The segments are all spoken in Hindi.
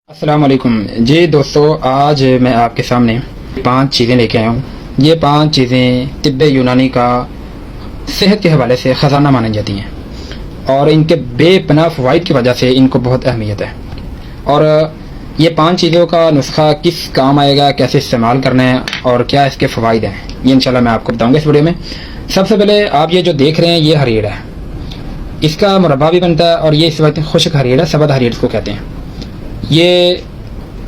अस्सलाम वालेकुम जी दोस्तों, आज मैं आपके सामने 5 चीज़ें लेके आया हूँ। ये 5 चीज़ें तिब्बे यूनानी का सेहत के हवाले से ख़जाना मानी जाती हैं और इनके बेपनाह फ़वाइद की वजह से इनको बहुत अहमियत है। और ये 5 चीज़ों का नुस्खा किस काम आएगा, कैसे इस्तेमाल करना है और क्या इसके फ़वाइद हैं, ये इंशाल्लाह मैं आपको बताऊँगा इस वीडियो में। सबसे पहले आप ये जो देख रहे हैं ये हरीड़ है, इसका मुरब्बा भी बनता है और ये इस वक्त खुश्क हरीड़ है, सबद हरीड़ इसको कहते हैं। ये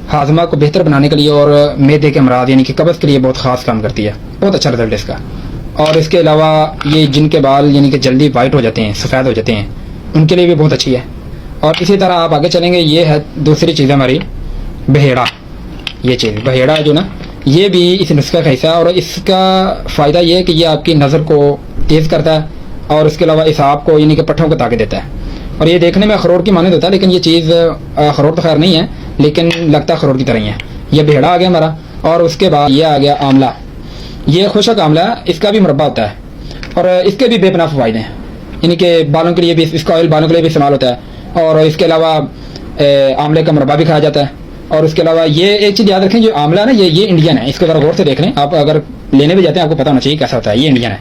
हाजमा को बेहतर बनाने के लिए और मैदे के अमराज यानी कि कब्ज़ के लिए बहुत ख़ास काम करती है, बहुत अच्छा रिजल्ट है इसका। और इसके अलावा ये जिनके बाल यानी कि जल्दी वाइट हो जाते हैं, सफ़ेद हो जाते हैं, उनके लिए भी बहुत अच्छी है। और इसी तरह आप आगे चलेंगे, ये है दूसरी चीज़ हमारी बहेड़ा। ये चीज़ बहेड़ा जो ना, ये भी इस नुस्खे का हिस्सा है और इसका फ़ायदा ये है कि ये आपकी नज़र को तेज़ करता है और इसके अलावा इसाब को यानी कि पट्ठों को ताकत देता है। और ये देखने में अखरोट की मानद होता है, लेकिन ये चीज़ अखरोट तो खैर नहीं है, लेकिन लगता अखरोट की तरह ही है। ये भेड़ा आ गया हमारा। और उसके बाद ये आ गया आंवला। ये खुशक आंवला, इसका भी मुरब्बा होता है और इसके भी बेपनाह फ़वाइद हैं, यानी कि बालों के लिए भी, इसका ऑयल बालों के लिए भी इस्तेमाल होता है। और इसके अलावा आंवले का मुरब्बा भी खाया जाता है। और उसके अलावा ये एक चीज़ याद रखें, जो आंवला ना ये इंडियन है, इसको ज़रा गौर से देख लें आप। अगर लेने भी जाते हैं आपको पता होना चाहिए कैसा होता है। ये इंडियन है।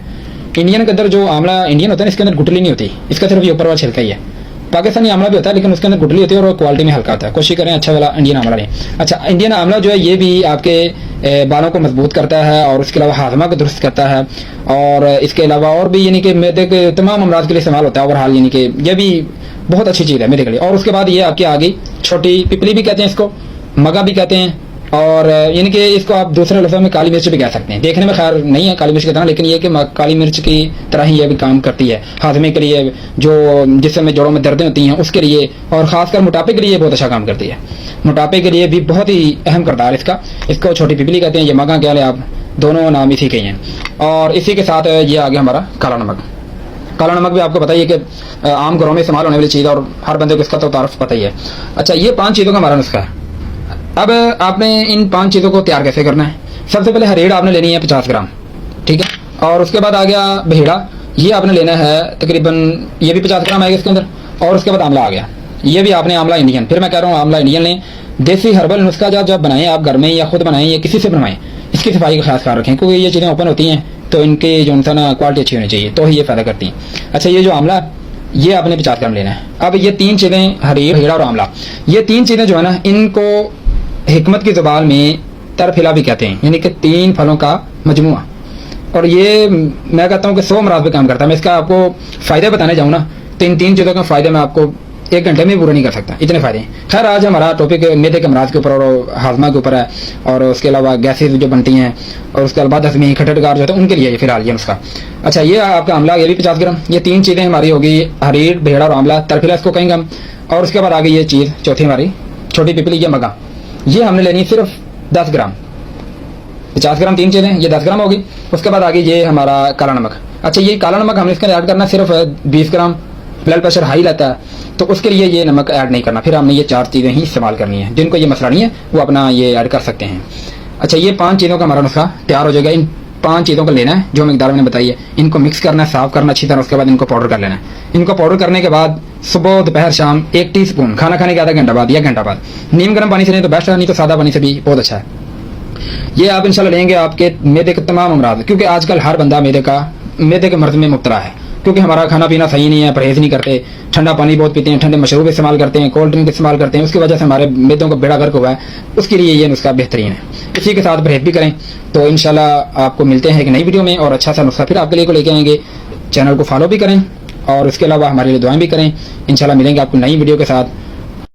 इंडियन के अंदर जो आंवला इंडियन होता है, इसके अंदर गुठली नहीं होती, इसका सिर्फ ये ऊपर वाला छिलका ही है। पाकिस्तानी आंवला भी होता है, लेकिन उसके अंदर गुठली होती है और क्वालिटी में हल्का होता है। कोशिश करें अच्छा वाला इंडियन आंवला लें। अच्छा, इंडियन आंवला जो है ये भी आपके बालों को मजबूत करता है और उसके अलावा हाजमा को दुरुस्त करता है। और इसके अलावा और भी यानी कि मैदे के तमाम अमराज के लिए इस्तेमाल होता है। ओवरऑल यानी कि ये भी बहुत अच्छी चीज़ है मैदे के लिए। और उसके बाद ये आपकी आ गई छोटी पिपली भी कहते हैं इसको, मगा भी कहते हैं, और यानी कि इसको आप दूसरे लफ्ज़ों में काली मिर्च भी कह सकते हैं। देखने में खैर नहीं है काली मिर्च की तरह, लेकिन ये कि काली मिर्च की तरह ही ये भी काम करती है हाजमे के लिए, जो जिसमें जोड़ों में दर्दें होती हैं उसके लिए, और ख़ासकर मोटापे के लिए बहुत अच्छा काम करती है। मोटापे के लिए भी बहुत ही अहम किरदार इसका। इसको छोटी पिपली कहते हैं, ये मगा कह लें आप, दोनों नाम इसी के हैं। और इसी के साथ ये आ गया हमारा काला नमक। काला नमक भी आपको पता ही है कि आम घरों में इस्तेमाल होने वाली चीज़ और हर बंदे को इसका तो तारुफ पता ही है। अच्छा, ये 5 चीज़ों का हमारा नुस्खा है। अब आपने इन 5 चीज़ों को तैयार कैसे करना है। सबसे पहले हरीड़ आपने लेनी है 50 ग्राम, ठीक है। और उसके बाद आ गया बहेड़ा, ये आपने लेना है तकरीबन, ये भी 50 ग्राम आएगा इसके अंदर। और उसके बाद आंवला आ गया, ये भी आपने आंवला इंडियन, फिर मैं कह रहा हूँ आंवला इंडियन लें। देसी हर्बल नुस्खा जब बनाएं आप घर में या खुद बनाएं या किसी से बनवाएं, इसकी सफाई का खास ख्याल रखें, क्योंकि ये चीज़ें ओपन होती हैं तो इनकी जो है ना क्वालिटी अच्छी होनी चाहिए, तो ही ये फ़ायदा करती हैं। अच्छा, ये जो आंवला ये आपने 50 ग्राम लेना है। अब ये 3 चीज़ें, हरीड़, बहेड़ा और आंवला, ये 3 चीज़ें जो है ना, इनको हिकमत की ज़ुबान में तरफिला भी कहते हैं, यानी कि 3 फलों का मजमुआ। और ये मैं कहता हूँ कि 100 अमराज पे काम करता है। मैं इसका आपको फ़ायदे बताने जाऊँ ना, तो इन 3 चीज़ों के फ़ायदे मैं आपको 1 घंटे में पूरा नहीं कर सकता, इतने फ़ायदे हैं। खैर, आज हमारा टॉपिक मैदे के अमराज के ऊपर और हाजमा के ऊपर है, और उसके अलावा गैसेज जो बनती हैं, और उसके अलावा हजमी खटखटगार जो होता है उनके लिए फिलहाल ये नुस्खा। अच्छा, ये आपका आंवला, ये भी 50 ग्राम। ये 3 चीज़ें हमारी होगी, हरीड़, बहेड़ा और आंवला, तरफिला इसको कहेंगे हम। और उसके बाद आ गई ये चीज़ चौथी हमारी छोटी पिपली, ये मगा, ये हमने लेनी सिर्फ 10 ग्राम। 50 ग्राम 3 चीज़ें, ये 10 ग्राम होगी। उसके बाद आ गई ये हमारा काला नमक। अच्छा, ये काला नमक हमने इसके ऐड करना सिर्फ 20 ग्राम। ब्लड प्रेशर हाई रहता है तो उसके लिए ये नमक ऐड नहीं करना, फिर हमने ये 4 चीज़ें ही इस्तेमाल करनी है। जिनको ये मसला नहीं है वो अपना ये ऐड कर सकते हैं। अच्छा, ये 5 चीज़ों का हमारा नुस्खा तैयार हो जाएगा। इन 5 चीज़ों को लेना है जो मिकदार मैंने बताई है, इनको मिक्स करना है, साफ करना अच्छी तरह। उसके बाद इनको पाउडर कर लेना है। इनको पाउडर करने के बाद सुबह, दोपहर, शाम 1 टीस्पून, खाना खाने के आधा घंटा बाद या घंटा बाद नीम गर्म पानी से लें तो बेस्ट है, नहीं तो सादा पानी से भी बहुत अच्छा है। ये आप इंशाल्लाह लेंगे, आपके मैदे के तमाम अमराज, क्योंकि आजकल हर बंदा मैदे के मर्ज में मुब्तला है, क्योंकि हमारा खाना पीना सही नहीं है, परहेज नहीं करते, ठंडा पानी बहुत पीते हैं, ठंडे मशरूब इस्तेमाल करते हैं, कोल्ड ड्रिंक इस्तेमाल करते हैं, उसकी वजह से हमारे मैदों का बेड़ा गर्क हुआ है। उसके लिए ये नुस्खा बेहतरीन है। इसी के साथ परहेज भी करें। तो इंशाल्लाह आपको मिलते हैं एक नई वीडियो में और अच्छा सा नुस्खा फिर आपके लिए को लेके आएंगे। चैनल को फॉलो भी करें और उसके अलावा हमारे लिए दुआएं भी करें। इंशाल्लाह मिलेंगे आपको नई वीडियो के साथ।